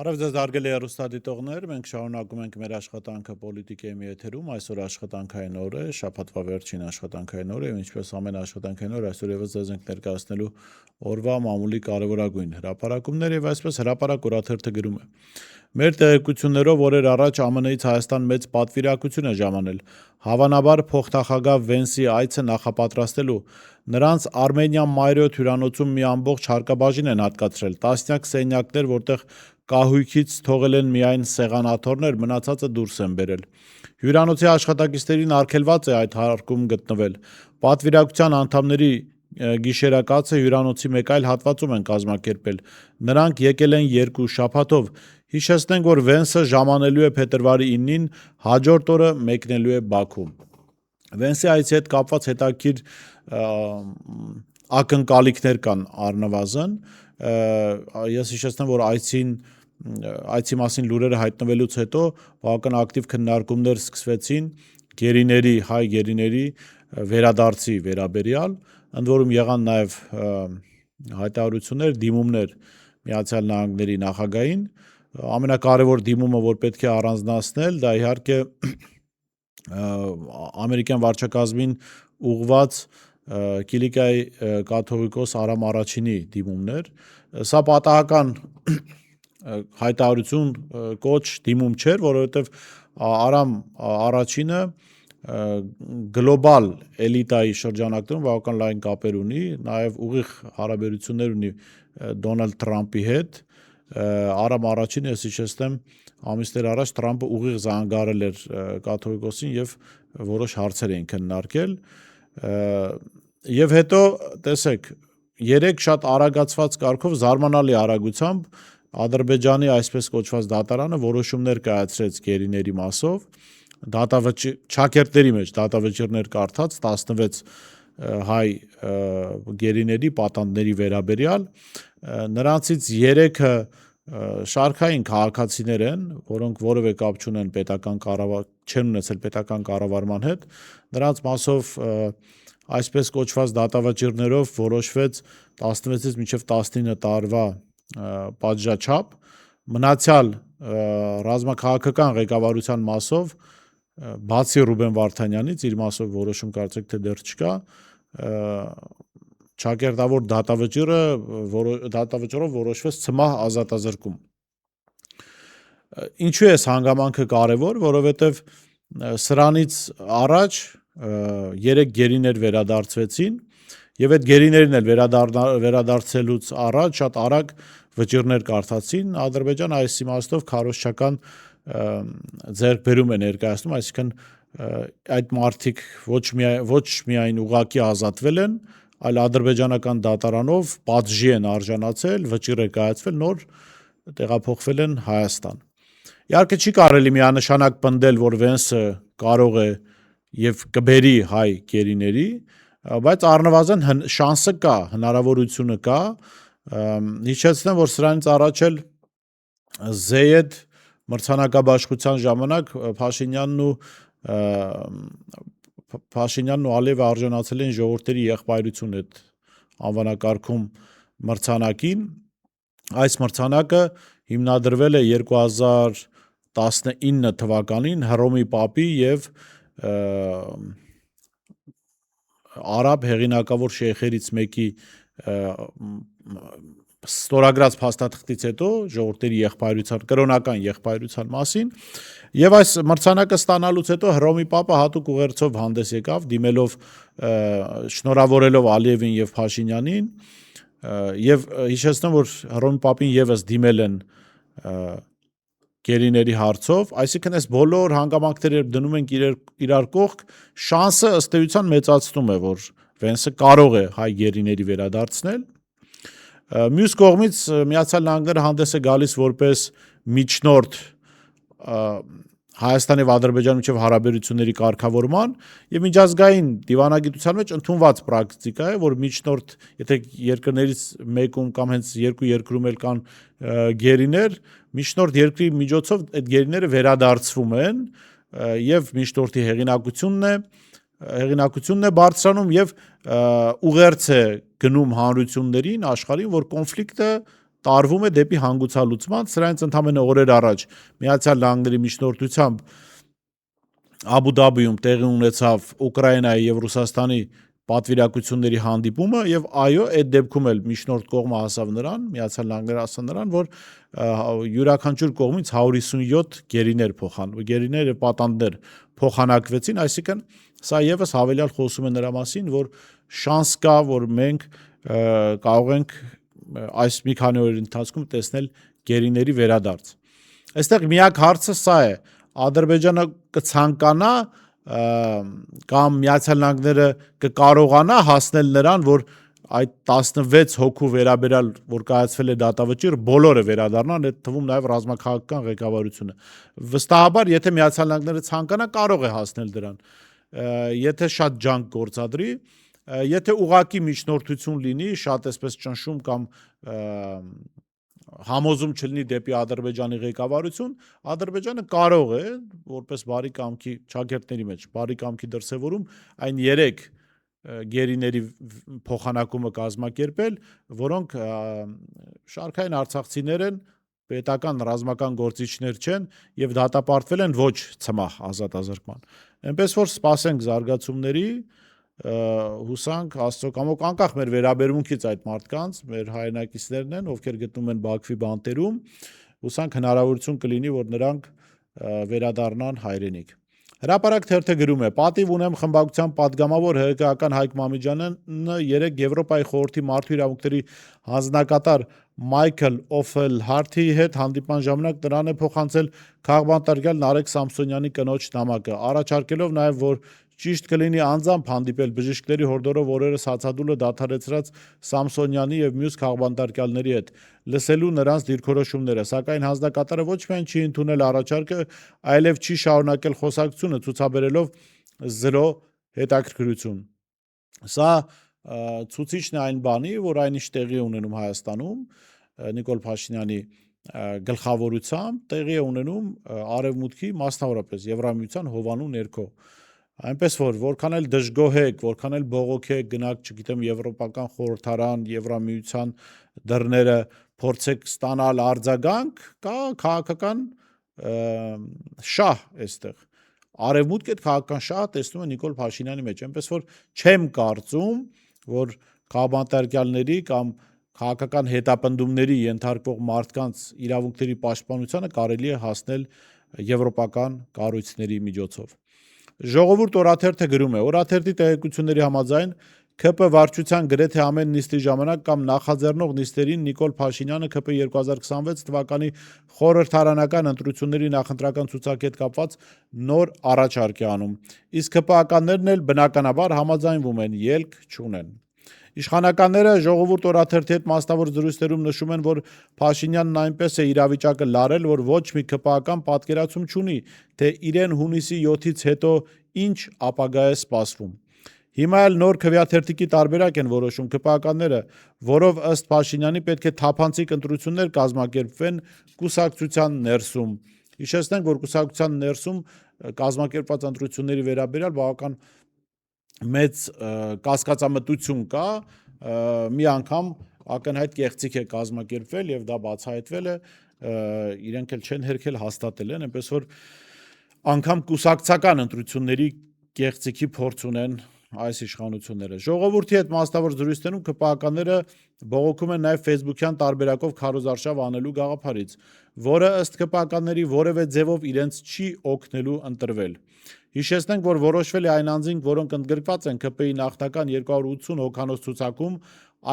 Արև ձեզ հարգելի հեռուստադիտողներ, մենք շարունակում ենք մեր աշխատանքը պոլիտիկայի մի եթերում, այսօր աշխատանքային օր է, շաբաթվա վերջին աշխատանքային օր է, ինչպես ամեն աշխատանքային օր, այսօր եւս ձեզ ենք ներկայացնելու օրվա մամուլի կարևորագույն հրապարակումներ եւ այսպես հրապարակ օրաթերթը գրում է. Մեր տեղեկություններով օրեր առաջ ԱՄՆ-ից Հայաստան մեծ պատվիրակություն է ժամանել, հավանաբար փոխնախագահ Վենսի այցը նախապատրաստելու, նրանց Արմենիան Մայրիոթ հյուրանոցում մի ամբողջ հարկաբաժին են հատկացրել, տասնյակ սենյակներ, որտեղ կահույքից թողել են միայն սեղանաթոռներ, մնացածը դուրս են բերել։ Հյուրանոցի աշխատակիցներին արգելված է այդ հարկում գտնվել։ Պատվիրակության անդամների գիշերակացը հյուրանոցի մեկ այլ հատվածում են կազմակերպել։ Նրանք եկել են 2 շաբաթով։ Հիշեցնենք, որ Վենսը ժամանելու է փետրվարի 9-ին, հաջորդ օրը մեկնելու է Բաքու։ Վենսի այցի հետ կապված հետաքրքիր ակնկալիքներ կան առնվազն։ Ես հիշեցնեմ, որ այցի մասին լուրերը հայտնվելուց հետո բավական ակտիվ քննարկումներ սկսվեցին հայ գերիների վերադարձի վերաբերյալ, ընդ որում եղան նաև հայտարարություններ, դիմումներ Միացյալ Նահանգների նախագահին։ Ամենակարևոր դիմումը, որ պետք է առանձնացնել, դա իհարկե ամերիկյան վարչակազմին ուղղված Կիլիկիայի կաթողիկոս Արամ Արաչինի դիմումներ։ Սա պատահական հայտարարություն, կոչ, դիմում չէր, որովհետև Արամ Արաչինը գլոբալ էլիտայի շրջանակներում բավական լայն կապեր ունի, նաև ուղիղ հարաբերություններ ունի Դոնալդ Թրամփի հետ։ Արամ Արաչինը, ես հիշեցնեմ, ամիսներ առաջ Թրամփը ուղիղ զանգարել էր կաթողիկոսին եւ որոշ հարցեր էին քննարկել։ Եվ հետո, տեսեք, 3 շատ արագացված կարգով զարմանալի արագությամբ Ադրբեջանի այսպես կոչված դատարանը որոշումներ կայացրեց գերիների մասով, չակերտների մեջ դատավճիռներ կարդաց 16 հայ գերիների պատանդների վերաբերյալ, նրանցից 3-ը շարքային քաղաքացիներ են, որոնք որևէ կապ չունեն չեն ունեցել պետական կառավարման հետ, նրանց մասով այսպես կոչված դատավճիռներով որոշվեց 16-ից մինչև 19 տարվա պատժաչափ, մնացյալ ռազմաքաղաքական ղեկավարության մասով, բացի Ռուբեն Վարդանյանից, իր մասով որոշում կարծեք թե դեռ չկա, չակերտավոր դատավճիռով որոշվեց ցմահ ազատազրկում։ Ինչու է հանգամանքը կարևոր, որովհետև սրանից առաջ 3 գերիներ վերադարձվեցին եւ այդ գերիներն էլ վերադարձելուց առաջ շատ արագ վճիռներ կարդացին, Ադրբեջանը այս իմաստով քարոզչական ձեռքբերում է ներկայացնում, այսինքն այդ մարդիկ ոչ միայն ուղղակի ազատվել են, այլ ադրբեջանական դատարանով պատժի են արժանացել, վճիռ է կայացվել, նոր տեղափոխվել են Հայաստան։ Իհարկե չի կարելի միանշանակ պնդել, որ Վենսը կարող է եւ կբերի հայ գերիների, բայց առնվազն շանսը կա, հնարավորությունը կա։ Հիշեցնեմ, որ սրանից առաջ էլ Զեյեդ մրցանակաբաշխության ժամանակ Փաշինյանն ու Ալիևը արժանացել են ժողովրդերի եղբայրություն այդ անվանակարգում մրցանակին։ Այս մրցանակը հիմնադրվել է 2019 թվականին Հռոմի Պապի եւ արաբ հեղինակավոր շեյխերից մեկի ստորագրած փաստաթղթից հետո ժողովրդերի կրոնական եղբայրության մասին, եւ այս մրցանակը ստանալուց հետո Հռոմի Պապը հատուկ ուղերձով հանդես եկավ, դիմելով շնորհավորելով Ալիևին եւ Փաշինյանին, եւ հիշեցնեմ, որ Հռոմի Պապին եւս դիմել են գերիների հարցով, այսինքն այս բոլոր հանգամանքները դնում ենք իրար կողք, շանսը ըստ էության մեծացնում է, որ Վենսը կարող է հայ գերիների վերադարձնել։ Մյուս կողմից Միացյալ Նահանգները հանդես է գալիս որպես միջնորդ Հայաստանի եւ Ադրբեջանի միջև հարաբերությունների կարգավորման եւ միջազգային դիվանագիտության մեջ ընդունված պրակտիկա է, որ միջնորդ, եթե երկրներից մեկում կամ հենց 2 երկրում էլ կան գերիներ, միջնորդ երկրի միջոցով այդ գերիները վերադարձվում են եւ միջնորդի հեղինակությունն է բարձրանում եւ ուղերձ է գնում հանրություններին, աշխարհին, որ կոնֆլիկտը տարվում է դեպի հանգուցալուծման, սրանից ընդամենը օրեր առաջ Միացյալ Նահանգների միջնորդությամբ Աբու Դաբիում տեղի ունեցավ Ուկրաինայի եւ Ռուսաստանի պատվիրակությունների հանդիպումը եւ այո, այդ դեպքում էլ միջնորդ կողմը հասավ նրան, Միացյալ Նահանգները ասա նրան, որ յուրաքանչյուր կողմից 157 գերիներ եւ պատանդներ փոխանակվեցին, այսինքն սա եւս հավելյալ խոսում է նրա մասին, որ շանս կա, որ մենք կարող ենք այս մի քանի օրերի ընթացքում տեսնել գերիների վերադարձ։ Այստեղ միակ հարցը սա է. Ադրբեջանը կցանկանա կամ Միացյալ Նահանգները կկարողանա հասնել նրան, որ այդ 16 հոգու վերաբերյալ, որ կայացվել է դատավճիռ, բոլորը վերադառնան, այդ թվում նաև ռազմաքաղաքական ղեկավարությունը։ Վստահաբար, եթե Միացյալ Նահանգները ցանկանա, կարող է հասնել դրան։ Եթե շատ ջանք գործադրի, եթե ուղղակի միջնորդություն լինի, շատ այսպես ճնշում կամ համոզում չլինի դեպի Ադրբեջանի ղեկավարություն, Ադրբեջանը կարող է, որպես բարի կամքի ճակերտների մեջ, բարի կամքի դրսևորում, այն 3 գերիների փոխանակումը կազմակերպել, որոնք շարքային արցախցիներ են, պետական ռազմական գործիչներ չեն եւ դատապարտվել են ոչ ցմահ ազատազրկման։ Այնպես որ սպասենք զարգացումների, հուսանք Աստծո կամոք, անկախ մեր վերաբերմունքից այդ մարդկանց, մեր հայրենակիցներն են, ովքեր գտնվում են Բաքվի բանտերում, հուսանք հնարավորություն կլինի, որ նրանք վերադառնան հայրենիք։ Հրապարակ թերթը գրում է. պատիվ ունեմ խմբակցության պատգամավոր ՀԿ-ական Հայկ Մամիջյանը երեկ Եվրոպայի խորհրդի մարդու իրավունքների հանձնակատար Մայքլ Օֆելհարթի հետ հանդիպման ժամանակ նրան է փոխանցել քաղբանտարկյալ Նարեկ Սամսոնյանի կնոջ նամակը, առաջարկելով նաև, որ ճիշտ կլինի անձամբ հանդիպել բժիշկների հորդորով օրերս հացադուլը դադարեցրած Սամսոնյանի եւ մյուս քաղբանտարկյալների հետ, լսելու նրանց դիրքորոշումները, սակայն հանձնակատարը ոչ միայն չի ընդունել առաջարկը, այլև չի շարունակել խոսակցությունը, ցուցաբերելով զրո հետաքրքրություն։ Սա ցուցիչն է այն բանի, որ այնիշ տեղի է ունենում Հայաստանում Նիկոլ Փաշինյանի գլխավորությամբ, տեղի է ունենում Արևմուտքի, մասնավորապես Եվրամիության հովանու ներքո։ Այնպես որ որքան էլ դժգոհ եք, որքան էլ բողոք եք, գնաք, չգիտեմ, Եվրոպական խորհրդարան, Եվրամիության դռները փորձեք ստանալ արձագանք, կա քաղաքական շահ այստեղ։ Արևմուտքը այդ քաղաքական շահը տեսնում է Նիկոլ Փաշինյանի մեջ, այնպես որ չեմ կարծում, որ քաղբանտարկյալների կամ քաղաքական հետապնդումների ենթարկվող մարդկանց իրավունքների պաշտպանությանը կարելի է հասնել եվրոպական կառույցների միջոցով։ Ժողովուրդ օրաթերթը գրում է. օրաթերթի տեղեկությունների համաձայն ՔՊ վարչության գրեթե ամեն նիստի ժամանակ կամ նախաձեռնող նիստերին Նիկոլ Փաշինյանը ՔՊ 2026 թվականի խորհրդարանական ընտրությունների նախընտրական ցուցակի հետ կապված նոր առաջարկ է անում, իսկ ՔՊ-ականներն էլ բնականաբար համաձայնվում են, ելք չունեն։ Իշխանականները ժողովուրդ օրաթերթի հետ մասնավոր զրույցներում նշում են, որ Փաշինյանն այնպես է իրավիճակը լարել, որ ոչ մի ԿՊ-ական պատկերացում չունի, թե իրեն հունիսի 7-ից հետո ինչ ապագա է սպասվում։ Հիմա էլ նոր քվեաթերթիկի տարբերակ են որոշում ԿՊ-ականները, որով ըստ Փաշինյանի պետք է թափանցիկ ընտրություններ կազմակերպվեն կուսակցության ներսում։ Հիշեցնենք, որ կուսակցության ներսում կազմակերպված ընտրությունների վերաբերյալ բավական մեծ կասկածամտություն կա, մի անգամ ակնհայտ կեղծիք է կազմակերպվել եւ դա բացահայտվել է, իրենք էլ չեն հերքել, հաստատել են, այնպես որ անգամ կուսակցական ընտրությունների կեղծիքի փորձ ունեն այս իշխանությունները։ Ժողովրդի հետ մասնավոր զրույցներում ԿՊ-ականները բողոքում են նաև Facebook-յան տարբերակով քարոզարշավ անելու գաղափարից, որը ըստ ԿՊ-ականների որևէ ձևով իրենց չի օգնելու ընտրվել։ Հիշեցնենք, որ որոշվել է այն անձինք, որոնք ընդգրկված են ԿՊ-ի նախնական 280 հոգանոց ցուցակում,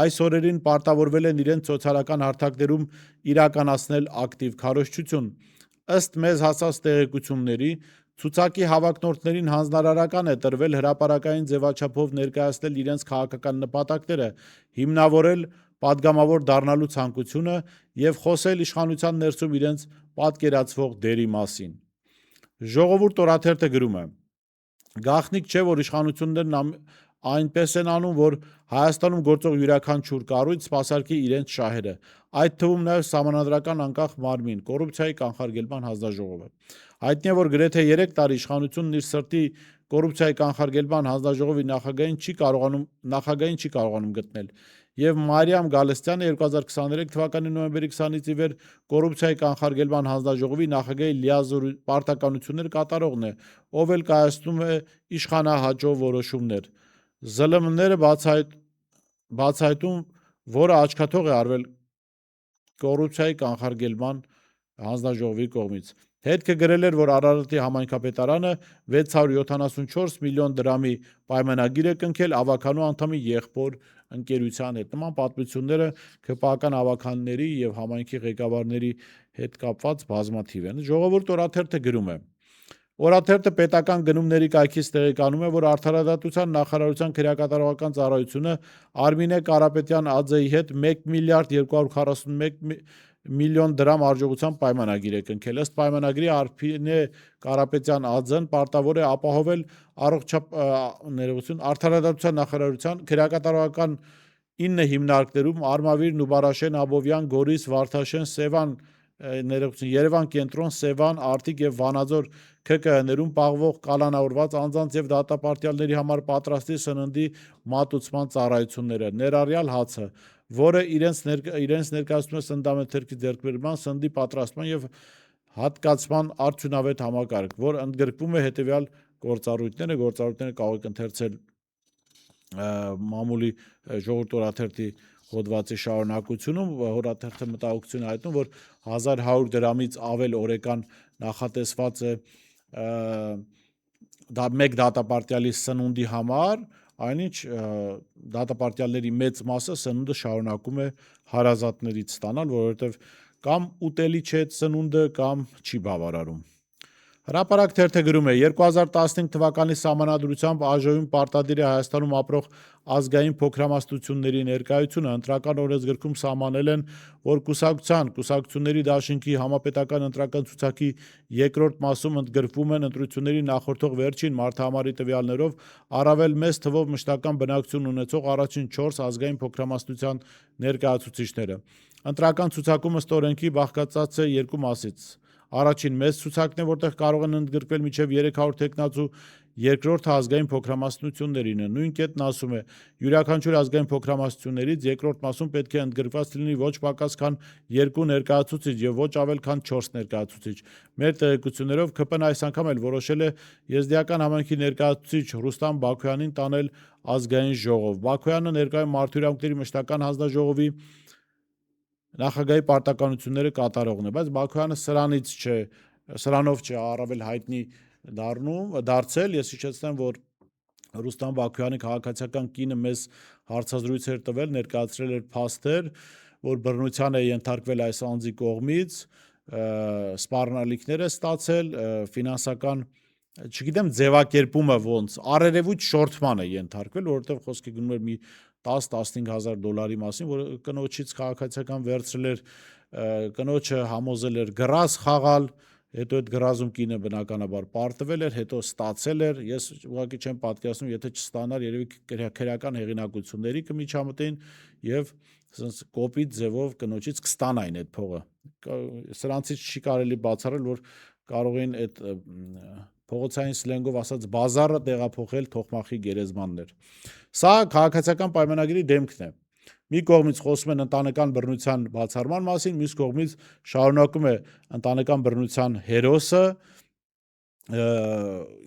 այս օրերին պարտավորվել են իրենց սոցիալական հարթակներում իրականացնել ակտիվ քարոզչություն։ Ըստ մեզ հասած տեղեկությունների, ցուցակի հավակնորդներին հանձնարարական է տրվել հրապարակային ձևաչափով ներկայացնել իրենց քաղաքական նպատակները, հիմնավորել պատգամավոր դառնալու ցանկությունը եւ խոսել իշխանության ներսում իրենց պատկերացվող դերի մասին։ Ժողովուրդ օրաթերթը գրում է. գաղտնիք չէ, որ իշխանություններն այնպես են անում, որ Հայաստանում գործող յուրաքանչյուր կառույց սպասարկի իրենց շահերը, այդ թվում նաև սահմանադրական անկախ մարմին, կոռուպցիայի կանխարգելման հանձնաժողովը։ Հայտնի է, որ գրեթե 3 տարի իշխանությունն իր սրտի կոռուպցիայի կանխարգելման հանձնաժողովի նախագահին չի կարողանում գտնել։ եւ Մարիամ Գալստյանը 2023 թվականի նոյեմբերի 20-ից ի վեր կոռուպցիայի կանխարգելման հանձնաժողովի նախագահի լիազոր պարտականություններ կատարողն է, ով էլ կայացնում է իշխանահաճո որոշումներ։ ԶԼՄ-ները բացահայտում, որը աչքաթող է արվել կոռուպցիայի կանխարգելման հանձնաժողովի կողմից։ Հետքը գրել էր, որ Արարատի համայնքապետարանը 674 միլիոն դրամի պայմանագիր է կնքել ավականու անդամի եղբոր ընկերության հետ։ Նման պատմությունները ԿՊԱ-ական ավականների եւ համայնքի ղեկավարների հետ կապված բազմաթիվ են։ Ժողովուրդ օրաթերթը գրում է. Օրաթերթը պետական գնումների կայքից տեղեկանում է, որ Արդարադատության նախարարության քրեակատարողական ծառայությունը Արմինե Կարապետյան ԱԾ-ի հետ 1 միլիարդ 241 միլիոն դրամ արժողությամբ պայմանագիր է կնքել։ Ըստ պայմանագրի Արմինե Կարապետյան ԱԾ-ն պարտավոր է ապահովել Արդարադատության նախարարության քրեակատարողական 9 հիմնարկներում Արմավիր, Նուբարաշեն, Աբովյան, Գորիս, Վարդաշեն, Սևան, Երևան կենտրոն, Սևան, Արտիկ եւ Վանաձոր ՔԿ-ներում պահվող կալանավորված անձանց եւ դատապարտյալների համար պատրաստի սննդի մատուցման ծառայությունները, ներառյալ հացը, որը իրենց ներկայացնում է սննդամթերքի ձեռքբերման, սննդի պատրաստման եւ հատկացման արդյունավետ համակարգ, որ ընդգրկվում է հետեւյալ գործառույթները կարող եք ընթերցել մամուլի ժողովուրդ օրաթերթի հոդվածի շարունակությունում, օրաթերթը մտահոգություն հայտնում, որ 1100 դրամից ավել օրեկան նախատեսված է մեկ դատապարտյալի սնունդի համար, այնինչ դատապարտյալների մեծ մասը սնունդը շարունակում է հարազատներից ստանալ, որովհետև կամ ուտելի չէ սնունդը, կամ չի բավարարում։ Հրապարակ թերթը գրում է. 2015 թվականի սահմանադրությամբ ԱԺ-ում պարտադիր է Հայաստանում ապրող ազգային փոքրամասնությունների ներկայությունը։ Ընտրական օրենսգրքում սահմանել են, որ կուսակցությունների դաշինքի համապետական ընտրական ցուցակի երկրորդ մասում ընդգրկվում են ընտրությունների նախորդող վերջին մարդահամարի տվյալներով առավել մեծ թվով մշտական բնակչություն ունեցող առաջին 4 ազգային փոքրամասնության ներկայացուցիչները։ Ընտրական ցուցակում ըստ օրենքի բաղկացած է երկու մասից։ Առաջին մեծ ցուցակն է, որտեղ կարող են ընդգրկվել մինչև 300 տեխնացու, երկրորդը ազգային փոքրամասնություններին է։ Նույն կետն ասում է, յուրաքանչյուր ազգային փոքրամասնություններից երկրորդ մասում պետք է ընդգրկված լինի ոչ պակաս քան 2 ներկայացուցիչ եւ ոչ ավել քան 4 ներկայացուցիչ։ Մեր տեղեկություններով ԿՊ-ն այս անգամ էլ որոշել է եզդիական համայնքի ներկայացուցիչ Ռուստամ Բաքոյանին տանել ազգային ժողով։ Բաքոյանը ներկայում Մարդու իրավունքների մշտական հանձնաժողովի նախագահի պարտականությունները կատարողն է, բայց Բաքոյանը սրանով չէ առավել հայտնի դարձել։ Ես հիշեցնեմ, որ Ռուստամ Բաքոյանի քաղաքացիական կինը մեզ հարցազրույց էր տվել, ներկայացրել էր փաստեր, որ բռնության է ենթարկվել այս անձի կողմից, սպառնալիքներ է ստացել, ֆինանսական, չգիտեմ ձևակերպումը ոնց, առերևույթ շորթման է ենթարկվել, որովհետև խոսքը գնում էր մի 10-15 հազար դոլարի մասին, որ կնոջից քաղաքացիական վերցրել էր, կնոջը համոզել էր գրազ խաղալ, հետո այդ գրազում կինը բնականաբար պարտվել էր, հետո ստացել էր, ես ուղղակի չեմ պատկերացնում, եթե չստանար, երևի քրեական հեղինակությունների կմիջամտեին եւ կոպիտ ձևով կնոջից կստանային այդ փողը։ Սրանցից չի կարելի բացառել, որ կարող էին այդ փողոցային սլենգով ասած բազարը տեղափոխել թոխմախի գերեզմաններ։ Սա քաղաքացիական պայմանագրի դեմքն է։ Մի կողմից խոսում են ընտանեկան բռնության բացառման մասին, մյուս կողմից շարունակում է ընտանեկան բռնության հերոսը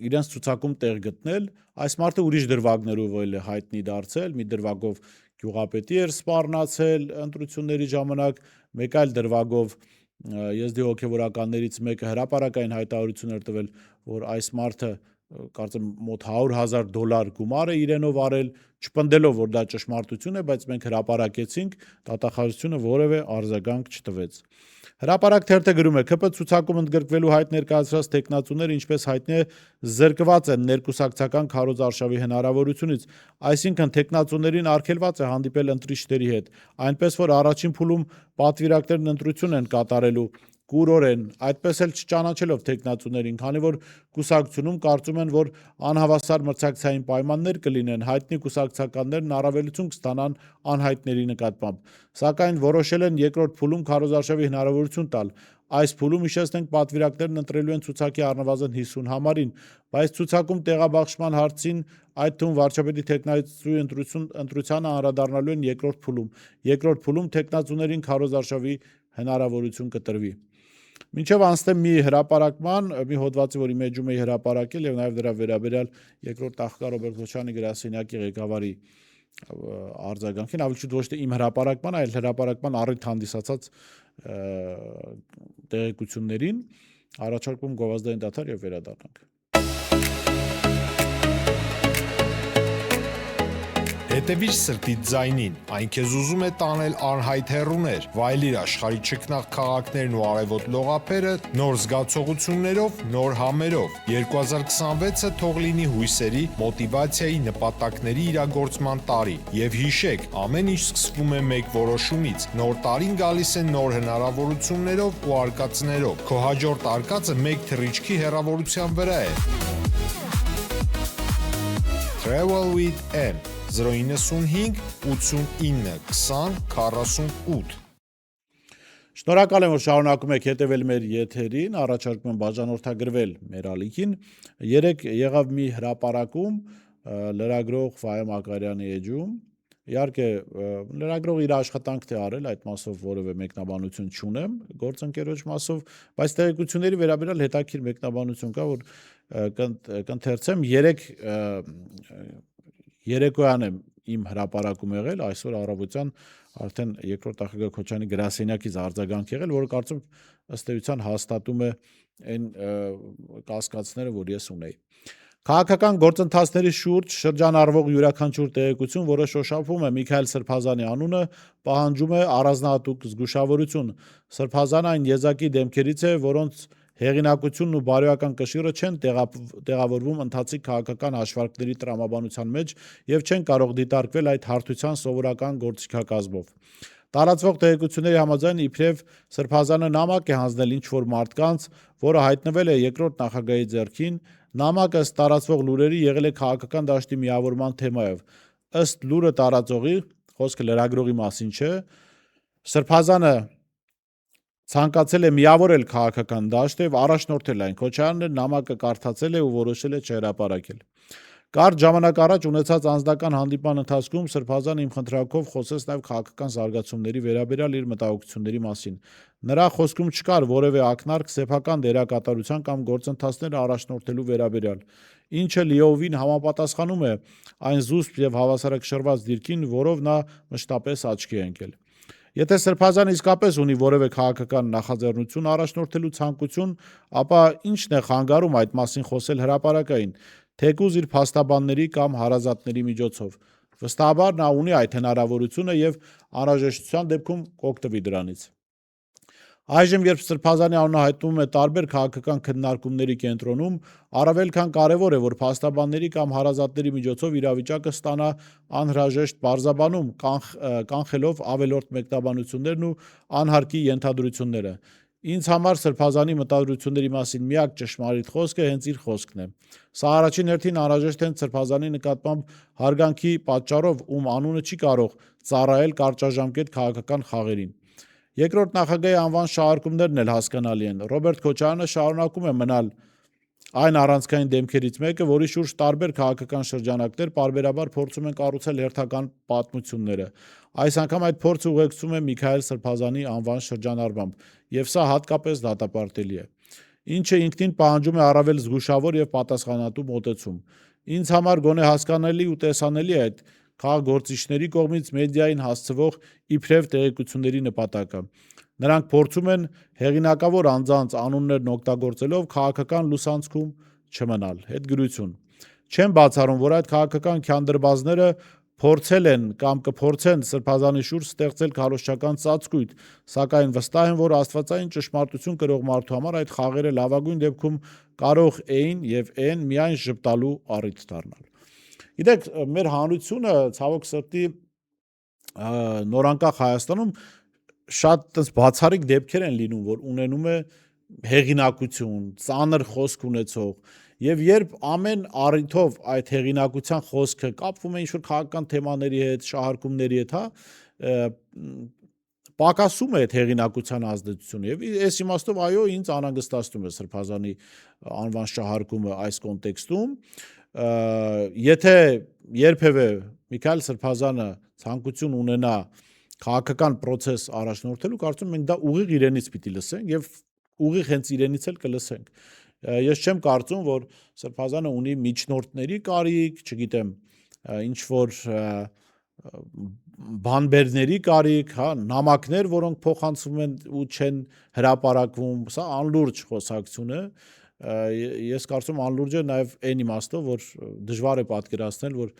իրենց ցուցակում տեղ գտնել։ Այս մարդը ուրիշ դրվագներով էլ է հայտնի դարձել, մի դրվագով գյուղապետի էր սպառնացել ընտրությունների ժամանակ, մեկ այլ դրվագով եզդի հոգևորականներից մեկը հրապարակային հայտարարություն էր տվել, որ այս մարդը կարծեմ մոտ 100,000 դոլար գումար է իրենով արել, չպնդելով, որ դա ճշմարտություն է, բայց մենք հրապարակեցինք, դատախազությունը որևէ արձագանք չտվեց։ Հրապարակ թերթը գրում է. ԿՊ ցուցակում ընդգրկվելու հայտ ներկայացրած տեխնացուները, ինչպես հայտնի է, զրկված են ներկուսակցական քարոզարշավի հնարավորությունից, այսինքն տեխնացուներին արգելված է հանդիպել ընտրիչների հետ, այնպես որ առաջին փուլում պատվիրակներն ընտրություն են կատարելու կուրորեն, այդպես էլ չճանաչելով տեխնացուներին, քանի որ կուսակցությունում կարծում են, որ անհավասար մրցակցային պայմաններ կլինեն, հայտնի կուսակցականներն առավելություն կստանան անհայտների նկատմամբ, սակայն որոշել են երկրորդ փուլում քարոզարշավի հնարավորություն տալ, Այս փուլում հիշեցնենք պատվիրակներն ընտրելու են ցուցակի առնվազն 50 համարին, բայց ցուցակում տեղաբաշխման հարցին, այդ թվում վարչապետի թեկնածուի ընտրությանը անդրադառնալու են երկրորդ փուլում։ Երկրորդ փուլում թեկնածուներին քարոզարշավի հնարավորություն կտրվի։ Մինչև անցնեմ մի հրապարակման, մի հոդվածի, որի մեջում էի հրապարակել եւ նաեւ դրա վերաբերյալ երկրորդ նախագահ Ռոբերտ Քոչարյանի գրասենյակի ղեկավարի արձագանքին, ավելի շուտ ոչ թե իմ հրապարակման, այլ հրապարակման առիթ հանդիսացած տեղեկություններին, առաջարկում գովազդային դադար եւ վերադառնանք։ Հետևիր սրտիդ ձայնին, այն քեզ ուզում է տանել անհայտ հեռուներ, վայելիր աշխարհի չքնաղ քաղաքներն ու արևոտ լողափերը նոր զգացողություններով, նոր համերով։ 2026-ը թող լինի հույսերի, մոտիվացիայի, նպատակների իրագործման տարի։ Եվ հիշեք, ամեն ինչ սկսվում է մեկ որոշումից։ Նոր տարին գալիս է նոր հնարավորություններով ու արկածներով։ Քո հաջորդ արկածը մեկ թռիչքի հեռավորության վրա է։ Travel with M 095 89 20 48 Շնորհակալ եմ, որ շարունակում եք հետևել մեր եթերին, առաջարկում եմ բաժանորդագրվել մեր ալիքին։ Երեկ եղավ մի հրապարակում լրագրող Ֆայե Մակարյանի էջում։ Իհարկե, լրագրողը իր աշխատանքն է արել, այդ մասով որևէ մեկնաբանություն չունեմ, գործընկերոջ մասով, բայց տեղեկությունների վերաբերյալ հետաքրքիր մեկնաբանություն կա, որ կընթերցեմ։ Երեկոյան եմ իմ հրապարակում եղել, այսօր առավոտյան արդեն երկրորդ նախագահ Քոչարյանի գրասենյակից արձագանք եղել, որը կարծում ըստ էության հաստատում է այն կասկածները, որ ես ունեի։ Քաղաքական գործընթացների շուրջ շրջանառվող յուրաքանչյուր տեղեկություն, որը շոշափում է Միքայել Սրբազանի անունը, պահանջում է առանձնահատուկ զգուշավորություն։ Սրբազանը այն եզակի դեմքերից է, որոնց հեղինակությունն ու բարոյական կշիռը չեն տեղավորվում ընթացիկ քաղաքական հաշվարկների տրամաբանության մեջ եւ չեն կարող դիտարկվել այդ հարթության սովորական գործիքակազմով։ Տարածվող տեղեկությունների համաձայն իբրև Սրբազանը նամակ է հանձնել ինչ-որ մարդկանց, որը հայտնվել է երկրորդ նախագահի ձեռքին, նամակը ըստ տարածվող լուրերի եղել է քաղաքական դաշտի միավորման թեմայով։ Ըստ լուրը տարածողի, խոսքը լրագրողի մասին չէ, Սրբազանը ցանկացել է միավորել քաղաքական դաշտը եւ առաջնորդել այն։ Քոչարյանը նամակը կարդացել է ու որոշել է չհրապարակել։ Կարճ ժամանակ առաջ ունեցած անձնական հանդիպման ընթացքում Սրբազանը իմ խնդրանքով խոսեց նաեւ քաղաքական զարգացումների վերաբերյալ իր մտահոգությունների մասին։ Նրա խոսքում չկար որևէ ակնարկ սեփական դերակատարության կամ գործընթացները առաջնորդելու վերաբերյալ, ինչը լիովին համապատասխանում է այն զուսպ եւ հավասարակշռված դիրքին, որով նա մշտապես աչքի է ընկել։ Եթե Սրբազանը իսկապես ունի որևէ քաղաքական նախաձեռնություն առաջնորդելու ցանկություն, ապա ի՞նչն է խանգարում այդ մասին խոսել հրապարակային, թեկուզ իր փաստաբանների կամ հարազատների միջոցով։ Վստահաբար նա ունի այդ հնարավորությունը եւ անհրաժեշտության դեպքում կօգտվի դրանից։ Այժմ, երբ Սրբազանի անունը հայտնվում է տարբեր քաղաքական քննարկումների կենտրոնում, առավել քան կարևոր է, որ փաստաբանների կամ հարազատների միջոցով իրավիճակը ստանա անհրաժեշտ պարզաբանում, կանխելով ավելորդ մեկնաբանություններն ու անհարկի ենթադրությունները։ Ինձ համար Սրբազանի մտադրությունների մասին միակ ճշմարիտ խոսքը հենց իր խոսքն է։ Սա առաջին հերթին անհրաժեշտ է Սրբազանի նկատմամբ հարգանքի պատճառով, ում անունը չի կարող ծառայել կարճաժամկետ քաղաքական խաղերին։ Երկրորդ նախագահի անվան շահարկումներն էլ հասկանալի են։ Ռոբերտ Քոչարյանը շարունակում է մնալ այն առանցքային դեմքերից մեկը, որի շուրջ տարբեր քաղաքական շրջանակներ պարբերաբար փորձում են կառուցել հերթական պատմությունները։ Այս անգամ այդ փորձը ուղեկցում է Միքայել Սրբազանի անվան շրջանառմամբ, եւ սա հատկապես դատապարտելի է։ Ինչը ինքնին պահանջում է առավել զգուշավոր եւ պատասխանատու մոտեցում։ Ինձ համար գոնե հասկանալի ու տեսանելի է այդ քաղաքգործիչների կողմից մեդիային հասցվող իբրև տեղեկությունների նպատակը։ Նրանք փորձում են հեղինակավոր անձանց անուններն օգտագործելով քաղաքական լուսանցքում չմնալ։ Հետգրություն։ Չեմ բացառում, որ այդ քաղաքական քյանդրբազները փորձել են կամ կփորձեն Սրբազանի շուրջ ստեղծել քարոզչական ծածկույթ, սակայն վստահ եմ, որ աստվածային ճշմարտություն կրող մարդու համար այդ խաղերը լավագույն դեպքում կարող էին եւ են միայն ժպտալու առիթ դառնալ։ Գիտեք, մեր հանրությունը ցավոք սրտի նորանկախ Հայաստանում շատ տես բացառիկ դեպքեր են լինում, որ ունենում է հեղինակություն, ծանր խոսք ունեցող, եւ երբ ամեն առիթով այդ հեղինակության խոսքը կապվում է ինչ-որ քաղաքական թեմաների հետ, շահարկումների հետ, պակասում է այդ հեղինակության ազդեցությունը եւ այս իմաստով այո ինձ անհանգստացնում է Սրբազանի անվան շահարկումը այս կոնտեքստում եթե երբևէ Միքայել Սրբազանը ցանկություն ունենա քաղաքական process առաջնորդելու կարծում եմ դա ուղիղ իրենից պիտի լսենք եւ ուղիղ հենց իրենից էլ կլսենք ես չեմ կարծում որ Սրբազանը ունի միջնորդների կարիք չգիտեմ ինչ որ բանբերների կարիք, հա, նամակներ, որոնք փոխանցվում են ու չեն հրապարակվում, սա անլուրջ խոսակցություն է։ Ես կարծում անլուրջ է նաև այն իմաստով, որ դժվար է պատկերացնել, որ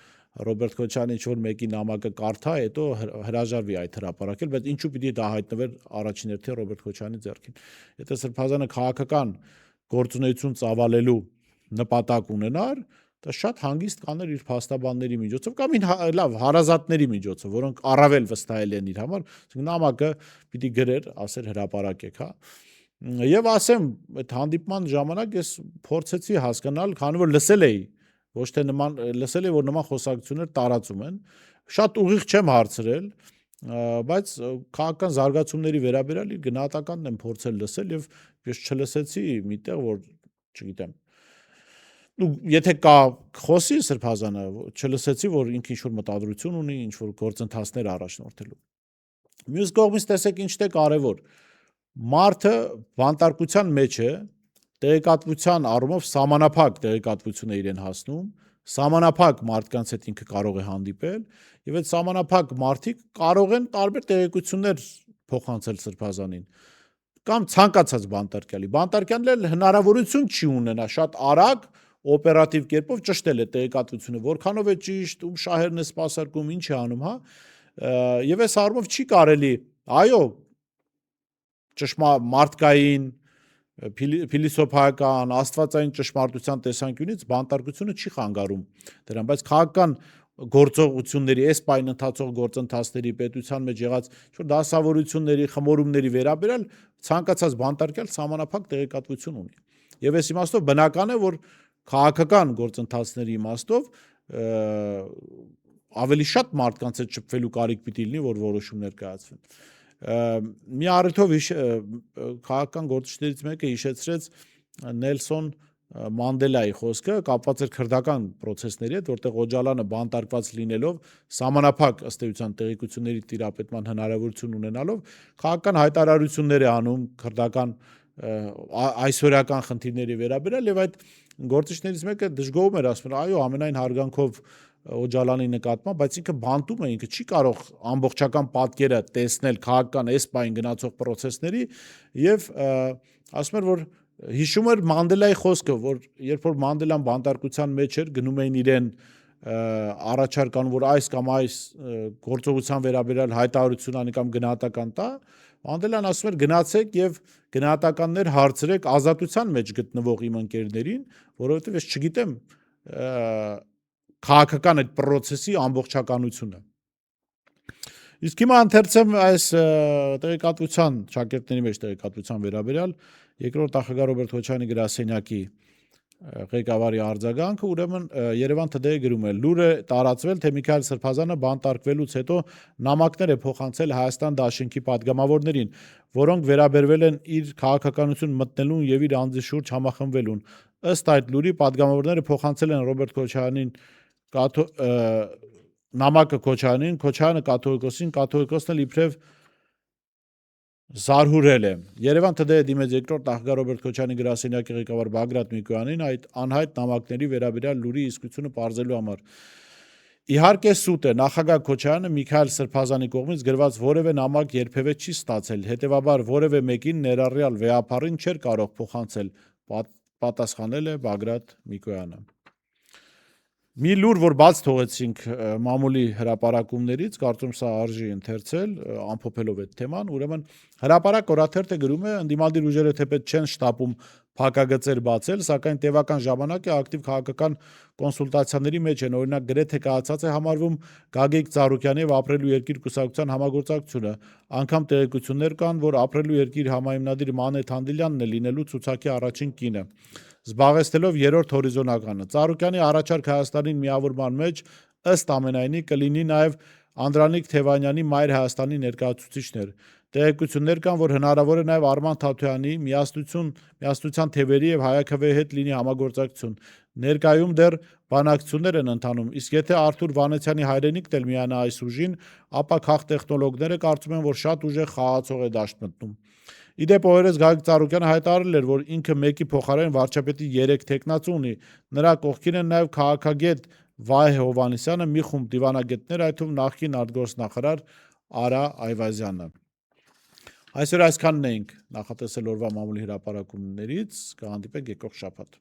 Ռոբերտ Քոչյանը ինչ որ մեկի նամակը կարդա, հետո հրաժարվի այդ հրապարակել, բայց ինչու պիտի դա հայտնվեր առաջին հերթին Ռոբերտ Քոչյանի ձեռքին։ Եթե Սրբազանը քաղաքական գործունեություն ծավալելու նպատակ ունենար, դա շատ հանգիստ կաներ իր փաստաբանների միջոցով կամ լավ հարազատների միջոցով, որոնք առավել վստահել են իր համար, նամակը պիտի գրեր, ասեր հրապարակեք, հա։ Եվ ասեմ, այդ հանդիպման ժամանակ ես փորձեցի հասկանալ, քանի որ լսել էի, ոչ թե նման լսել էի, որ նման խոսակցություններ տարածում են, շատ ուղիղ չեմ հարցրել, բայց քաղաքական զարգացումների վերաբերյալ իր գնահատականն եմ փորձել լսել եւ ես չլսեցի միտեղ, որ չգիտեմ եթե կա խոսի Սրբազանը, չլսեցի, որ ինքը ինչ-որ մտադրություն ունի, ինչ-որ գործընթացներ առաջնորդելու։ Մյուս կողմից տեսեք ինչն է կարևոր։ Մարդը բանտարկության մեջ է, տեղեկատվության առումով սահմանափակ տեղեկատվություն է իրեն հասնում, սահմանափակ մարդկանց հետ ինքը կարող է հանդիպել, եւ այդ սահմանափակ մարդիկ կարող են տարբեր տեղեկություններ փոխանցել Սրբազանին կամ ցանկացած բանտարկյալի։ Բանտարկյալն էլ հնարավորություն չի ունենա շատ արագ օպերատիվ կերպով ճշտել է տեղեկատվությունը, որքանով է ճիշտ, ում շահերն է սպասարկում, ինչ է անում, հա։ Եվ այս առումով չի կարելի, այո, մարդկային, փիլիսոփայական, աստվածային ճշմարտության տեսանկյունից բանտարկությունը չի խանգարում դրան, բայց քաղաքական գործողությունների, այս պայն ընթացող գործընթացների պետության մեջ եղած ինչ-որ դասավորությունների, խմորումների վերաբերյալ ցանկացած բանտարկյալ սահմանափակ տեղեկատվություն ունի։ Եվ այս իմաստով բնական է, որ քաղաքական գործընթացների իմաստով ավելի շատ մարդկանց հետ շփվելու կարիք պիտի լինի, որ որոշումներ կայացվեն։ Մի առիթով քաղաքական գործիչներից մեկը հիշեցրեց Նելսոն Մանդելայի խոսքը կապված էր քրդական process-ների հետ, որտեղ Օջալանը բանտարկված լինելով սահմանափակ ըստ էության տեղեկությունների տիրապետման հնարավորություն ունենալով քաղաքական հայտարարություններ է անում քրդական այսօրական խնդիրների վերաբերյալ եւ այդ գործիչներից մեկը դժգոհում էր ասում, այո, ամենայն հարգանքով Օջալանի նկատմամբ, բայց ինքը բանտում է, ինքը չի կարող ամբողջական պատկերը տեսնել քաղաքական այս պայն գնացող process-ների եւ ասում էր, որ հիշում էր Մանդելայի խոսքը, որ երբ որ Մանդելան բանտարկության մեջ էր, գնում էին իրեն առաջարկան, որ այս կամ այս գործողության վերաբերյալ հայտարարություն անի կամ գնահատական տա, Մանդելան ասում էր գնացեք եւ գնահատականներ հարցրեք ազատության մեջ գտնվող իմ ընկերներին, որովհետեւ ես չգիտեմ քաղաքական այդ process-ի ամբողջականությունը։ Իսկ հիմա ընթերցեմ այս տեղեկատվության շակերտների մեջ տեղեկատվության վերաբերյալ երկրորդ նախագահ Ռոբերտ Քոչյանի գրասենյակի ղեկավարի արձագանքը, ուրեմն Երևան TD-ը գրում է. լուր է տարածվել, թե Միքայել Սրբազանը բանտարկվելուց հետո նամակներ է փոխանցել Հայաստան Դաշինքի падգամավորներին, որոնք վերաբերվել են իր քաղաքականություն մտնելուն եւ իր անձի շուրջ համախմբվելուն։ Ըստ այդ լուրի падգամավորները փոխանցել են Ռոբերտ Քոչյանին նամակը Քոչյանին, Քոչյանը կաթողիկոսին, կաթողիկոսն էլ իբրև զարհուրել է։ Երևան TD-ը դիմեց երկրորդ նախագահ Ռոբերտ Քոչյանի գրասենյակի ղեկավար Բագրատ Միկոյանին այդ անհայտ նամակների վերաբերյալ լուրի իսկությունը պարզելու համար։ Իհարկե սուտ է, նախագահ Քոչյանը Միքայել Սրբազանի կողմից գրված որևէ նամակ երբևէ չի ստացել, հետևաբար որևէ մեկին ներառյալ վեհապարին չէր կարող փոխանցել, պատասխանել է Բագրատ Միկոյանը։ Մի լուր, որ բաց թողեցինք մամուլի հրապարակումներից, կարծում սա արժի ընթերցել, ամփոփելով այդ թեման, ուրեմն հրապարակ օրաթերթը գրում է, ընդդիմադիր ուժերը թեպետ չեն շտապում փակագծեր բացել, սակայն տևական ժամանակ է ակտիվ քաղաքական կոնսուլտացիաների մեջ են, օրինակ գրեթե կայացած է համարվում Գագիկ Ծառուկյանի եւ Ապրելու երկիր կուսակցության համագործակցությունը, անգամ տեղեկություններ կան, որ Ապրելու երկիր համահիմնադիր Մանե Թանդիլյանն է լինելու ցուցակի առաջին կինը, զբաղեցնելով երրորդ հորիզոնականը։ Ծառուկյանի առաջարկ Հայաստանին միավորման մեջ ըստ ամենայնի կլինի նաև Անդրանիկ Թևանյանի Մայր Հայաստանի ներկայացուցիչներ։ Տեղեկություններ կան, որ հնարավոր է նաև Արման Թաթոյանի միասնության թևերի եւ Հայաքվեի հետ լինի համագործակցություն։ Ներկայում դեռ բանակցություններ են ընթանում, իսկ եթե Արթուր Վանեցյանի հայրենիքն էլ միանա այս ուժին, ապա քաղտեխնոլոգները կարծում են, որ շատ ուժեղ խաղացող է դաշտ մտնում։ Իդեպ օրերս Գագիկ Ծառուկյանը հայտարարել էր, որ ինքը մեկի փոխարեն վարչապետի 3 տեխնացու ունի։ Նրա կողքին են նաև քաղաքագետ Վահե Հովհաննիսյանը, մի խումբ դիվանագետներ, այդ թվում նախկին արտգործնախարար Արա Այվազյանը։ Այսօր այսքանն էինք նախատեսել օրվա մամուլի հրապարակումներից, կհանդիպենք եկող շաբաթ։